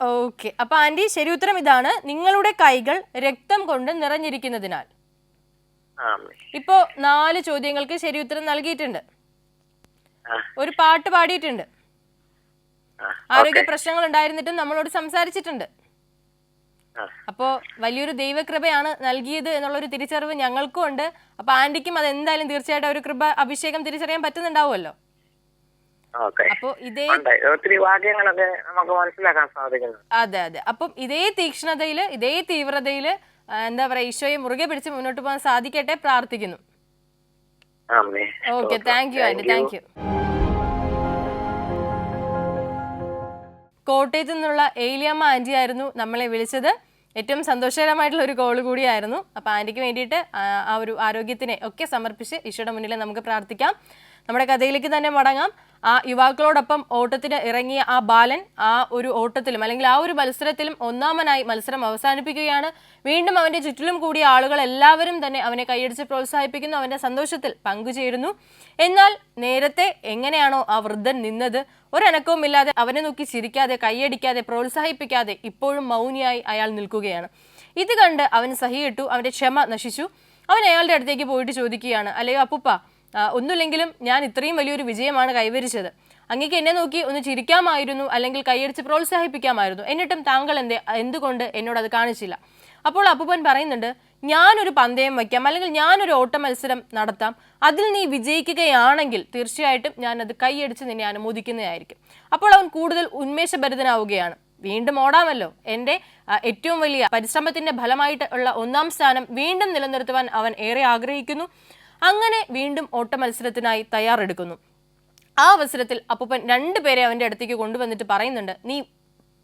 ഓക്കെ, അപ്പൊ ആന്റി ശരി ഉത്തരം ഇതാണ്: നിങ്ങളുടെ കൈകൾ രക്തം കൊണ്ട് നിറഞ്ഞിരിക്കുന്നതിനാൽ. ഇപ്പോ 4 ചോദ്യങ്ങൾക്ക് ശരി ഉത്തരം നൽകിയിട്ടുണ്ട്. ഒരു പാട്ട് പാടിയിട്ടുണ്ട്. ആരോഗ്യ പ്രശ്നങ്ങൾ ഉണ്ടായിരുന്നിട്ടും നമ്മളോട് സംസാരിച്ചിട്ടുണ്ട്. അപ്പോ വലിയൊരു ദൈവകൃപയാണ് നൽകിയത് എന്നുള്ളൊരു തിരിച്ചറിവ് ഞങ്ങൾക്കും ഉണ്ട്. അപ്പൊ ആന്റിക്കും അത് എന്തായാലും തീർച്ചയായിട്ടും ഒരു കൃപ അഭിഷേകം തിരിച്ചറിയാൻ പറ്റുന്നുണ്ടാവുമല്ലോ. അപ്പൊ ഒത്തിരി വാക്യങ്ങളൊക്കെ നമുക്ക് മനസ്സിലാക്കാൻ സാധിക്കുന്നു. അതെ. അപ്പം ഇതേ തീക്ഷ്ണതയില്, ഇതേ തീവ്രതയില് എന്താ പറയാ, ഈശോയെ മുറുകെ പിടിച്ച് മുന്നോട്ട് പോകാൻ സാധിക്കട്ടെ, പ്രാർത്ഥിക്കുന്നു. Okay, thank you aunty. Thank U. കോട്ടയത്ത് നിന്നുള്ള ഏലിയമ്മ ആന്റി ആയിരുന്നു നമ്മളെ വിളിച്ചത്. ഏറ്റവും സന്തോഷകരമായിട്ടുള്ള ഒരു കോൾ കൂടിയായിരുന്നു. അപ്പൊ ആന്റിക്ക് വേണ്ടിയിട്ട് ആ ഒരു ആരോഗ്യത്തിനെ ഒക്കെ സമർപ്പിച്ച് ഈശോയുടെ മുന്നിൽ നമുക്ക് പ്രാർത്ഥിക്കാം. നമ്മുടെ കഥയിലേക്ക് തന്നെ മടങ്ങാം. ആ യുവാക്കളോടൊപ്പം ഓട്ടത്തിന് ഇറങ്ങിയ ആ ബാലൻ ആ ഒരു ഓട്ടത്തിലും അല്ലെങ്കിൽ ആ ഒരു മത്സരത്തിലും ഒന്നാമനായി മത്സരം അവസാനിപ്പിക്കുകയാണ്. വീണ്ടും അവന്റെ ചുറ്റിലും കൂടിയ ആളുകൾ എല്ലാവരും തന്നെ അവനെ കൈയടിച്ച് പ്രോത്സാഹിപ്പിക്കുന്നു, അവന്റെ സന്തോഷത്തിൽ പങ്കുചേരുന്നു. എന്നാൽ നേരത്തെ എങ്ങനെയാണോ ആ വൃദ്ധൻ നിന്നത്, ഒരനക്കവുമില്ലാതെ അവനെ നോക്കി ചിരിക്കാതെ, കൈയടിക്കാതെ, പ്രോത്സാഹിപ്പിക്കാതെ ഇപ്പോഴും മൗനിയായി അയാൾ നിൽക്കുകയാണ്. ഇത് കണ്ട് അവൻ സഹിയിട്ടു, അവന്റെ ക്ഷമ നശിച്ചു. അവൻ അയാളുടെ അടുത്തേക്ക് പോയിട്ട് ചോദിക്കുകയാണ്: അല്ലയോ അപ്പുപ്പ, ഒന്നുമില്ലെങ്കിലും ഞാൻ ഇത്രയും വലിയൊരു വിജയമാണ് കൈവരിച്ചത്. അങ്ങേക്ക് എന്നെ നോക്കി ഒന്ന് ചിരിക്കാമായിരുന്നു, അല്ലെങ്കിൽ കൈയടിച്ച് പ്രോത്സാഹിപ്പിക്കാമായിരുന്നു. എന്നിട്ടും താങ്കൾ എന്തുകൊണ്ട് എന്നോട് അത് കാണിച്ചില്ല? അപ്പോൾ അപ്പൂപ്പൻ പറയുന്നുണ്ട്: ഞാനൊരു പന്തയം വയ്ക്കാം, അല്ലെങ്കിൽ ഞാനൊരു ഓട്ട മത്സരം നടത്താം. അതിൽ നീ വിജയിക്കുകയാണെങ്കിൽ തീർച്ചയായിട്ടും ഞാൻ അത് കൈയടിച്ച് നിന്നെ അനുമോദിക്കുന്നതായിരിക്കും. അപ്പോൾ അവൻ കൂടുതൽ ഉന്മേഷഭരിതനാവുകയാണ്. വീണ്ടും ഓടാമല്ലോ, എൻ്റെ ഏറ്റവും വലിയ പരിശ്രമത്തിന്റെ ഫലമായിട്ട് ഉള്ള 1ാം സ്ഥാനം വീണ്ടും നിലനിർത്തുവാൻ അവൻ ഏറെ ആഗ്രഹിക്കുന്നു. അങ്ങനെ വീണ്ടും ഓട്ട മത്സരത്തിനായി തയ്യാറെടുക്കുന്നു. ആ അവസരത്തിൽ അപ്പൂപ്പൻ രണ്ടുപേരെ അവൻ്റെ അടുത്തേക്ക് കൊണ്ടുവന്നിട്ട് പറയുന്നുണ്ട്, നീ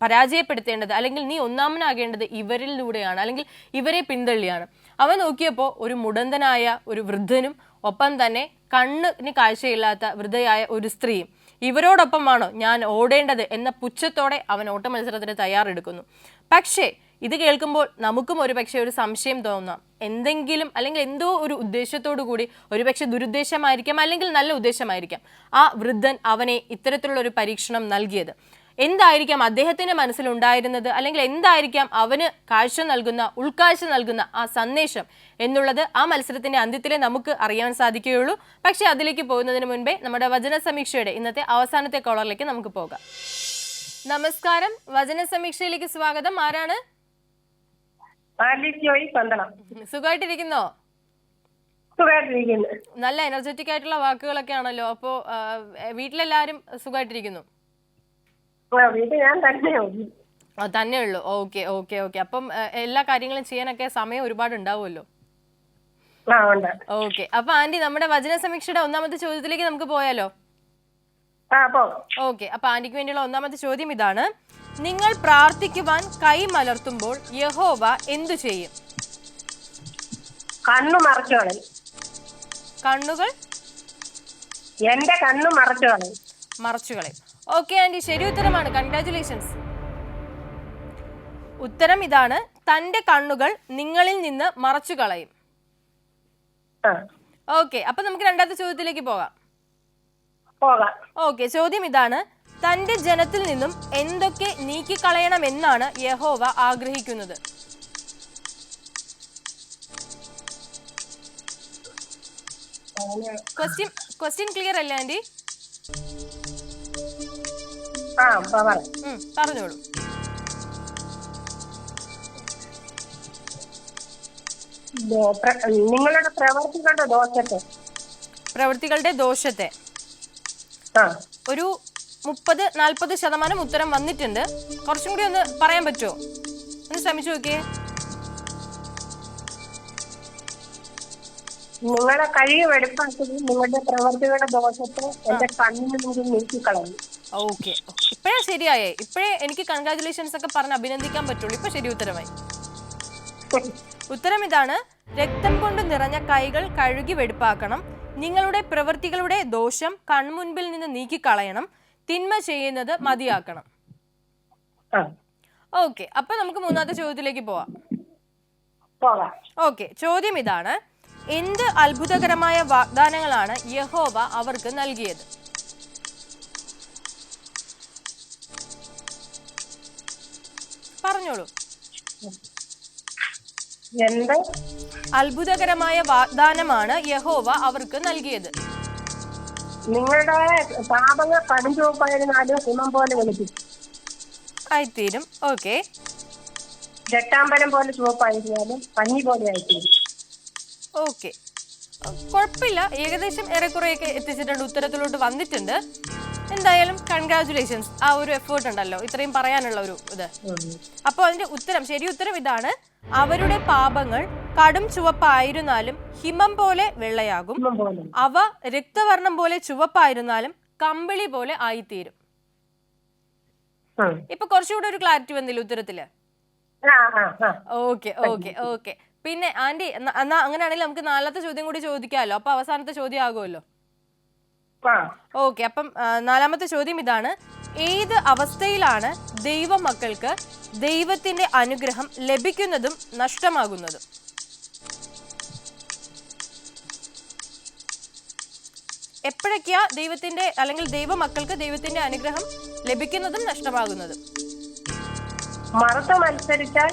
പരാജയപ്പെടുത്തേണ്ടത് അല്ലെങ്കിൽ നീ ഒന്നാമനാകേണ്ടത് ഇവരിലൂടെയാണ്, അല്ലെങ്കിൽ ഇവരെ പിന്തള്ളിയാണ്. അവൻ നോക്കിയപ്പോൾ ഒരു മുടന്തനായ ഒരു വൃദ്ധനും ഒപ്പം തന്നെ കണ്ണിന് കാഴ്ചയില്ലാത്ത വൃദ്ധയായ ഒരു സ്ത്രീയും. ഇവരോടൊപ്പമാണോ ഞാൻ ഓടേണ്ടത് എന്ന പുച്ഛത്തോടെ അവൻ ഓട്ട മത്സരത്തിന് തയ്യാറെടുക്കുന്നു. പക്ഷേ ഇത് കേൾക്കുമ്പോൾ നമുക്കും ഒരുപക്ഷെ ഒരു സംശയം തോന്നാം. എന്തെങ്കിലും അല്ലെങ്കിൽ എന്തോ ഒരു ഉദ്ദേശത്തോടു കൂടി, ഒരുപക്ഷെ ദുരുദ്ദേശമായിരിക്കാം അല്ലെങ്കിൽ നല്ല ഉദ്ദേശമായിരിക്കാം, ആ വൃദ്ധൻ അവനെ ഇത്തരത്തിലുള്ള ഒരു പരീക്ഷണം നൽകിയത്. എന്തായിരിക്കാം അദ്ദേഹത്തിന്റെ മനസ്സിലുണ്ടായിരുന്നത്, അല്ലെങ്കിൽ എന്തായിരിക്കാം അവന് ഉൾക്കാഴ്ച നൽകുന്ന ആ സന്ദേശം എന്നുള്ളത് ആ മത്സരത്തിന്റെ അന്ത്യത്തിലെ നമുക്ക് അറിയാൻ സാധിക്കുകയുള്ളൂ. പക്ഷെ അതിലേക്ക് പോകുന്നതിന് മുൻപേ നമ്മുടെ വചന സമീക്ഷയുടെ ഇന്നത്തെ അവസാനത്തെ കോളറിലേക്ക് നമുക്ക് പോകാം. നമസ്കാരം, വചന സമീക്ഷയിലേക്ക് സ്വാഗതം. ആരാണ്? സുഖമായിട്ടിരിക്കുന്നോ? നല്ല എനർജറ്റിക് ആയിട്ടുള്ള വാക്കുകളൊക്കെ ആണല്ലോ. അപ്പോ വീട്ടിലെല്ലാരും സുഖമായിട്ടിരിക്കുന്നു? തന്നെ ഉള്ളൂ. Okay okay okay. അപ്പം എല്ലാ കാര്യങ്ങളും ചെയ്യാനൊക്കെ സമയം ഒരുപാട് ഉണ്ടാവുമല്ലോ. ഓക്കെ. അപ്പൊ ആന്റി, നമ്മുടെ വചന സമീക്ഷയുടെ ഒന്നാമത്തെ ചോദ്യത്തിലേക്ക് നമുക്ക് പോയാലോ? ഓക്കെ. അപ്പൊ ആന്റിക്ക് വേണ്ടിയുള്ള ഒന്നാമത്തെ ചോദ്യം ഇതാണ്: നിങ്ങൾ പ്രാർത്ഥിക്കുവാൻ കൈ മലർത്തുമ്പോൾ യഹോവ എന്തു ചെയ്യും? കണ്ണുകൾ എന്റെ കണ്ണു മറച്ചുകളയും. ഓക്കെ ആന്റി, ശരി ഉത്തരമാണ്. കൺഗ്രാറ്റുലേഷൻസ്. ഉത്തരം ഇതാണ്: തന്റെ കണ്ണുകൾ നിങ്ങളിൽ നിന്ന് മറച്ചു കളയും. ഓക്കെ. അപ്പൊ നമുക്ക് രണ്ടാമത്തെ ചോദ്യത്തിലേക്ക് പോകാം. ഓക്കെ. ചോദ്യം ഇതാണ്: തന്റെ ജനത്തിൽ നിന്നും എന്തൊക്കെ നീക്കിക്കളയണമെന്നാണ് യഹോവ ആഗ്രഹിക്കുന്നത്? ക്വസ്റ്റ്യൻ ക്ലിയർ അല്ലേ ആന്റി? പറഞ്ഞോളൂ. നിങ്ങളുടെ പ്രവൃത്തികളുടെ ദോഷത്തെ ഒരു 30-40% ഉത്തരം വന്നിട്ടുണ്ട്. കുറച്ചും കൂടി ഒന്ന് പറയാൻ പറ്റുമോ? ഒന്ന് ശ്രമിച്ചു നോക്കിയേ. നിങ്ങളെ കഴിവ് വെടുപ്പാക്കുന്നത് നിങ്ങളുടെ പ്രവൃത്തികളുടെ ദോഷത്തെ എന്റെ കണ്ണിൽ നിന്ന് നീക്കിക്കളയും. ഓക്കെ. ഇപ്പഴേ ശരിയായേ. ഇപ്പഴേ എനിക്ക് കൺഗ്രാറ്റുലേഷൻസ് ഒക്കെ പറഞ്ഞ് അഭിനന്ദിക്കാൻ പറ്റുള്ളൂ. ഇപ്പൊ ശരി ഉത്തരമായി. ഉത്തരം ഇതാണ്: രക്തം കൊണ്ട് നിറഞ്ഞ കൈകൾ കഴുകി വെടുപ്പാക്കണം, നിങ്ങളുടെ പ്രവൃത്തികളുടെ ദോഷം കൺമുൻപിൽ നിന്ന് നീക്കിക്കളയണം, തിന്മ ചെയ്യുന്നത് മതിയാക്കണം. ഓക്കെ. അപ്പൊ നമുക്ക് മൂന്നാമത്തെ ചോദ്യത്തിലേക്ക് പോവാം. ഓക്കെ. ചോദ്യം ഇതാണ്: എന്ത് അത്ഭുതകരമായ വാഗ്ദാനങ്ങളാണ് യഹോവ അവർക്ക് നൽകിയത്? പറഞ്ഞോളൂ. എന്ത് അത്ഭുതകരമായ വാഗ്ദാനമാണ് യഹോവ അവർക്ക് നൽകിയത്? നിങ്ങളുടെ പാപങ്ങൾ കടുംചുവപ്പായിരുന്നാലും ഹിമം പോലെ വെളുപ്പിക്കും ആയിത്തീരും. ഓക്കെ. രട്ടാമ്പരം പോലെ ചുവപ്പായിരുന്നാലും പഞ്ഞി പോലെ ആയിത്തീരും. ഓക്കെ. കുഴപ്പമില്ല, ഏകദേശം ഏറെക്കുറെയൊക്കെ എത്തിച്ചിട്ടുണ്ട്, ഉത്തരത്തിലോട്ട് വന്നിട്ടുണ്ട്. എന്തായാലും കൺഗ്രാറ്റുലേഷൻസ്. ആ ഒരു എഫേർട്ട് ഉണ്ടല്ലോ ഇത്രയും പറയാനുള്ള ഒരു ഇത്. അപ്പോൾ അതിന്റെ ഉത്തരം, ശരി ഉത്തരം ഇതാണ്: അവരുടെ പാപങ്ങൾ കടും ചുവപ്പായിരുന്നാലും ഹിമം പോലെ വെള്ളയാകും, അവ രക്തവർണം പോലെ ചുവപ്പായിരുന്നാലും കമ്പിളി പോലെ ആയിത്തീരും. ഇപ്പൊ കുറച്ചുകൂടെ ഒരു ക്ലാരിറ്റി വന്നില്ല ഉത്തരത്തില്? Okay okay okay. പിന്നെ ആന്റി, എന്നാ അങ്ങനെയാണെങ്കിൽ നമുക്ക് നാലാമത്തെ ചോദ്യം കൂടി ചോദിക്കാമല്ലോ. അപ്പൊ അവസാനത്തെ ചോദ്യം ആകുമല്ലോ. ഓക്കെ. അപ്പം നാലാമത്തെ ചോദ്യം ഇതാണ്: ഏത് അവസ്ഥയിലാണ് ദൈവമക്കൾക്ക് ദൈവത്തിന്റെ അനുഗ്രഹം ലഭിക്കുന്നതും നഷ്ടമാകുന്നതും? എപ്പോഴൊക്കെയാ ദൈവത്തിന്റെ അല്ലെങ്കിൽ ദൈവമക്കൾക്ക് ദൈവത്തിന്റെ അനുഗ്രഹം ലഭിക്കുന്നതും നഷ്ടമാകുന്നതും? മത്സരിച്ചാൽ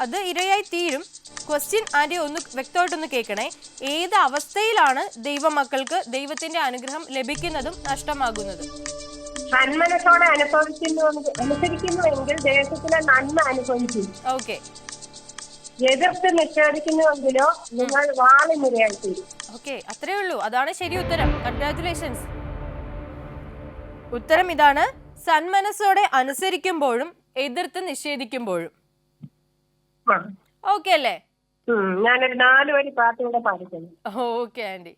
അത് ഇരയായി തീരും. ക്വസ്റ്റ്യൻ ആന്റി ഒന്ന് വ്യക്തമായിട്ടൊന്ന് കേൾക്കണേ. ഏത് അവസ്ഥയിലാണ് ദൈവമക്കൾക്ക് ദൈവത്തിന്റെ അനുഗ്രഹം ലഭിക്കുന്നതും നഷ്ടമാകുന്നതും? സന്മനത്തോടെ അനുസരിക്കുന്നുവെങ്കിൽ ദേശത്തിലെ നന്മ അനുഭവിക്കും. ഓക്കെ. എതിർത്ത് നിഷേധിക്കുന്നുവെങ്കിലോ നിങ്ങൾ വാളിനിരയായി തീരും. ഓക്കെ, അത്രേ ഉള്ളൂ. അതാണ് ശരി ഉത്തരം. കൺഗ്രാറ്റുലേഷൻസ്. ഉത്തരം ഇതാണ്: സന്മനസ്സോടെ അനുസരിക്കുമ്പോഴും എതിർത്ത് നിഷേധിക്കുമ്പോഴും. ഓക്കെ അല്ലേ? ഞാനൊരു 4 വരി പാട്ട് കൂടെ പാടിക്കുന്നു. Okay aunty.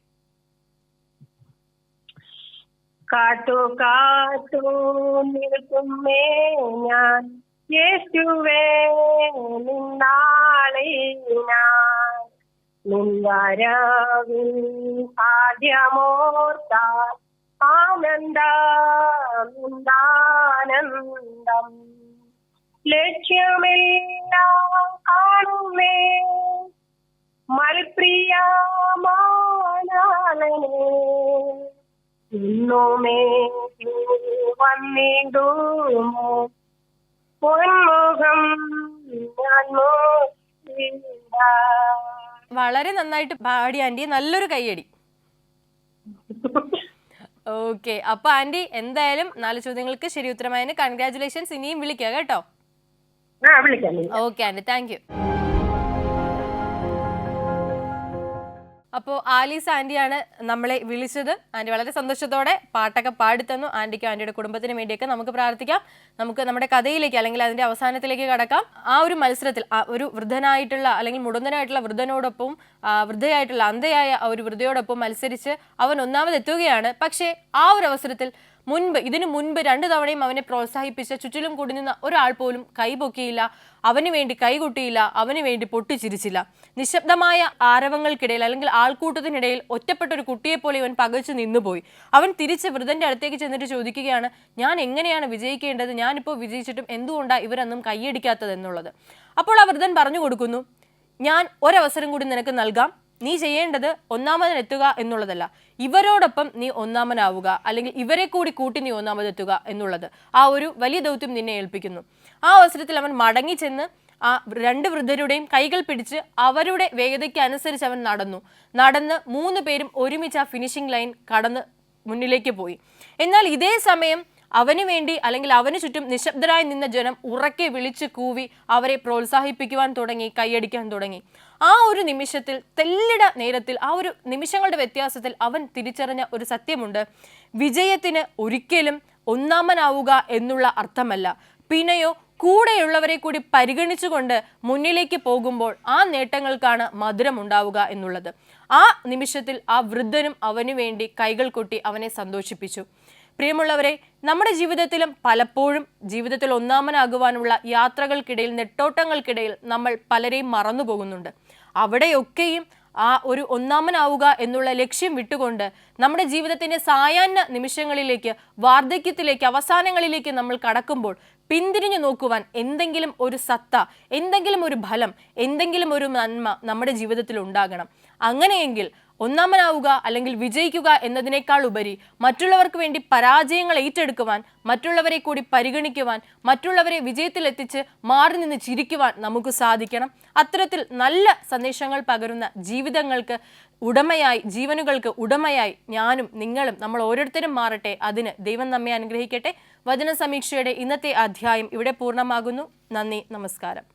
കാത്തു നിൽക്കുമേ ഞാൻ യേശുവേ നിന്നാളെ ഞാൻ നിൻവരവിൽ ആദ്യമോർത്താൽ ആനന്ദം ലക്ഷ്യമെല്ലാം കാണുമേ മൽപ്രിയ മാനാളനെ ഇന്നുമേ വന്നിടുമോ പൊന്മുഖം ഞാൻ നോക്കിയില്ല. വളരെ നന്നായിട്ട് പാടി ആന്റി, നല്ലൊരു കയ്യടി. ഓക്കെ, അപ്പൊ ആന്റി എന്തായാലും 4 ചോദ്യങ്ങൾക്ക് ശരി ഉത്തരമായതിന് കൺഗ്രാറ്റുലേഷൻസ്. ഇനിയും വിളിക്കുക കേട്ടോ. വിളിക്കാം. Okay aunty, thank you. അപ്പോൾ ആലീസ് ആന്റിയാണ് നമ്മളെ വിളിച്ചത്. ആന്റി വളരെ സന്തോഷത്തോടെ പാട്ടൊക്കെ പാടിത്തന്നു. ആന്റിക്കും ആന്റിയുടെ കുടുംബത്തിനും വേണ്ടിയൊക്കെ നമുക്ക് പ്രാർത്ഥിക്കാം. നമുക്ക് നമ്മുടെ കഥയിലേക്ക് അല്ലെങ്കിൽ അതിന്റെ അവസാനത്തിലേക്ക് കടക്കാം. ആ ഒരു മത്സരത്തിൽ ഒരു വൃദ്ധനായിട്ടുള്ള അല്ലെങ്കിൽ മുടന്തനായിട്ടുള്ള വൃദ്ധനോടൊപ്പം വൃദ്ധയായിട്ടുള്ള അന്ധയായ ആ ഒരു വൃദ്ധയോടൊപ്പം മത്സരിച്ച് അവൻ ഒന്നാമതെത്തുകയാണ്. പക്ഷേ ആ ഒരു അവസരത്തിൽ ഇതിനു മുൻപ് 2 തവണയും അവനെ പ്രോത്സാഹിപ്പിച്ച ചുറ്റിലും കൂടി നിന്ന ഒരാൾ പോലും കൈപൊക്കിയില്ല, അവന് വേണ്ടി കൈകൊട്ടിയില്ല, അവന് വേണ്ടി പൊട്ടിച്ചിരിച്ചില്ല. നിശബ്ദമായ ആരവങ്ങൾക്കിടയിൽ അല്ലെങ്കിൽ ആൾക്കൂട്ടത്തിനിടയിൽ ഒറ്റപ്പെട്ട ഒരു കുട്ടിയെപ്പോലെ ഇവൻ പകച്ചു നിന്നുപോയി. അവൻ തിരിച്ച് വൃദ്ധന്റെ അടുത്തേക്ക് ചെന്നിട്ട് ചോദിക്കുകയാണ്, ഞാൻ എങ്ങനെയാണ് വിജയിക്കേണ്ടത്? ഞാനിപ്പോൾ വിജയിച്ചിട്ടും എന്തുകൊണ്ടാണ് ഇവരൊന്നും കൈയടിക്കാത്തത് എന്നുള്ളത്. അപ്പോൾ ആ വൃദ്ധൻ പറഞ്ഞു കൊടുക്കുന്നു, ഞാൻ ഒരവസരം കൂടി നിനക്ക് നൽകാം. നീ ചെയ്യേണ്ടത് ഒന്നാമതിനെത്തുക എന്നുള്ളതല്ല, ഇവരോടൊപ്പം നീ ഒന്നാമനാവുക, അല്ലെങ്കിൽ ഇവരെ കൂടി കൂട്ടി നീ ഒന്നാമതെത്തുക എന്നുള്ളത്. ആ ഒരു വലിയ ദൗത്യം നിന്നെ ഏൽപ്പിക്കുന്നു. ആ അവസരത്തിൽ അവൻ മടങ്ങി ചെന്ന് ആ 2 വൃദ്ധരുടെയും കൈകൾ പിടിച്ച് അവരുടെ വേഗതയ്ക്ക് അനുസരിച്ച് അവൻ നടന്ന് 3 പേരും ഒരുമിച്ച് ആ ഫിനിഷിംഗ് ലൈൻ കടന്ന് മുന്നിലേക്ക് പോയി. എന്നാൽ ഇതേ സമയം അവന് വേണ്ടി അല്ലെങ്കിൽ അവന് ചുറ്റും നിശബ്ദരായി നിന്ന ജനം ഉറക്കെ വിളിച്ചു കൂവി അവരെ പ്രോത്സാഹിപ്പിക്കുവാൻ തുടങ്ങി, കൈയടിക്കാൻ തുടങ്ങി. ആ ഒരു നിമിഷത്തിൽ, തെല്ലിട നേരത്തിൽ, ആ ഒരു നിമിഷങ്ങളുടെ വ്യത്യാസത്തിൽ അവൻ തിരിച്ചറിഞ്ഞ ഒരു സത്യമുണ്ട്. വിജയത്തിന് ഒരിക്കലും ഒന്നാമനാവുക എന്നുള്ള അർത്ഥമല്ല, പിന്നെയോ കൂടെയുള്ളവരെ കൂടി പരിഗണിച്ചുകൊണ്ട് മുന്നിലേക്ക് പോകുമ്പോൾ ആ നേട്ടങ്ങൾക്കാണ് മധുരം ഉണ്ടാവുക എന്നുള്ളത്. ആ നിമിഷത്തിൽ ആ വൃദ്ധനും അവനു വേണ്ടി കൈകൾ കൊട്ടി അവനെ സന്തോഷിപ്പിച്ചു. പ്രിയമുള്ളവരെ, നമ്മുടെ ജീവിതത്തിലും പലപ്പോഴും ജീവിതത്തിൽ ഒന്നാമനാകുവാനുള്ള യാത്രകൾക്കിടയിൽ, നെട്ടോട്ടങ്ങൾക്കിടയിൽ നമ്മൾ പലരെയും മറന്നു പോകുന്നുണ്ട്. അവിടെയൊക്കെയും ആ ഒരു ഒന്നാമനാവുക എന്നുള്ള ലക്ഷ്യം വിട്ടുകൊണ്ട് നമ്മുടെ ജീവിതത്തിന്റെ സായാഹ്ന നിമിഷങ്ങളിലേക്ക്, വാർദ്ധക്യത്തിലേക്ക്, അവസാനങ്ങളിലേക്ക് നമ്മൾ കടക്കുമ്പോൾ പിന്തിരിഞ്ഞു നോക്കുവാൻ എന്തെങ്കിലും ഒരു സത്ത, എന്തെങ്കിലും ഒരു ഫലം, എന്തെങ്കിലും ഒരു നന്മ നമ്മുടെ ജീവിതത്തിൽ ഉണ്ടാകണം. അങ്ങനെയെങ്കിൽ ഒന്നാമനാവുക അല്ലെങ്കിൽ വിജയിക്കുക എന്നതിനേക്കാൾ ഉപരി മറ്റുള്ളവർക്ക് വേണ്ടി പരാജയങ്ങൾ ഏറ്റെടുക്കുവാൻ, മറ്റുള്ളവരെ കൂടി പരിഗണിക്കുവാൻ, മറ്റുള്ളവരെ വിജയത്തിലെത്തിച്ച് മാറി നിന്ന് ചിരിക്കുവാൻ നമുക്ക് സാധിക്കണം. അത്തരത്തിൽ നല്ല സന്ദേശങ്ങൾ പകരുന്ന ജീവിതങ്ങൾക്ക് ഉടമയായി, ജീവനുകൾക്ക് ഉടമയായി ഞാനും നിങ്ങളും, നമ്മൾ ഓരോരുത്തരും മാറട്ടെ. അതിന് ദൈവം നമ്മെ അനുഗ്രഹിക്കട്ടെ. വചന സമീക്ഷയുടെ ഇന്നത്തെ അധ്യായം ഇവിടെ പൂർണ്ണമാകുന്നു. നന്ദി, നമസ്കാരം.